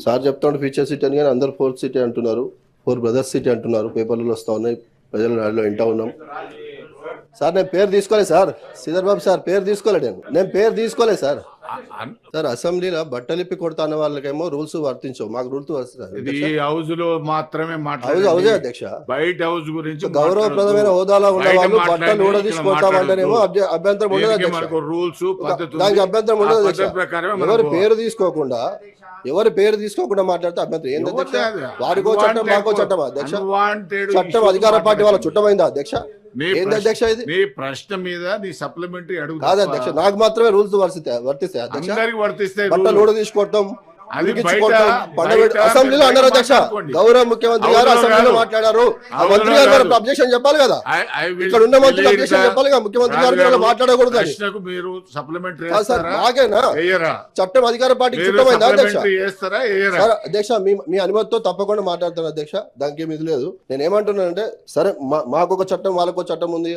Sir చెప్తాడు future city అని, కానీ అందరు 4th సిటీ అంటున్నారు, 4 బ్రదర్స్ సిటీ అంటున్నారు, పేపర్లలో వస్తూ ఉన్నాయి, ప్రజల నాడులో వింటా ఉన్నాం. సార్ నేను పేరు తీసుకోలేదు సార్, శ్రీధర్ బాబు సార్ పేరు తీసుకోలేదు, నేను పేరు తీసుకోలేదు సార్. సార్ అసెంబ్లీలో బట్టలిప్పి కొడతా అన్న వాళ్ళకేమో రూల్స్ వర్తించవు, మాకు రూల్స్ హౌస్ లో మాత్రమే హౌజే అధ్యక్ష. బయట హౌస్ గురించి గౌరవప్రదమైన హోదాలో ఉన్న వాళ్ళు బట్టలు కూడా తీసుకొస్తామంటేనేమో అభ్యంతరం ఉండదు, రూల్స్ దానికి అభ్యంతరం ఉండదు అధ్యక్ష. ఎవరి పేరు తీసుకోకుండా మాట్లాడితే అభ్యంతరం ఏంది అధ్యక్ష? వారికో చట్టం మాకో చట్టం అధ్యక్ష. చట్టం అధికార పార్టీ వాళ్ళ చుట్టమైందా అధ్యక్ష? ఏంది అధ్యక్ష ఇది? నీ ప్రశ్న మీద నీ సప్లిమెంటరీ అడుగు కాదు అధ్యక్ష, నాకు మాత్రమే రూల్స్ వర్తిస్తాయి అధ్యక్ష. వర్తిస్తాయి. బట్టలు కూడా తీసుకోవటం, అది అసెంబ్లీలో అన్నారు అధ్యక్ష. గౌరవ ముఖ్యమంత్రి గారు అసెంబ్లీలో మాట్లాడారు, ఆ మంత్రి గారు అబ్జెక్షన్ చెప్పాలి కదా, ఇక్కడ ఉన్న మంత్రులు అబ్జెక్షన్ చెప్పాలి కదా, ముఖ్యమంత్రి గారు మాట్లాడకూడదు. మీరు సప్లిమెంటరీ నాకేనా చట్టం అధికార పార్టీకి చుట్టమైందా అధ్యక్ష? అధ్యక్ష మీ అనుమతితో తప్పకుండా మాట్లాడతాను అధ్యక్ష, దానికి ఏమి ఇది లేదు. నేను ఏమంటున్నానంటే సరే మాకొక చట్టం వాళ్ళకొక చట్టం ఉంది.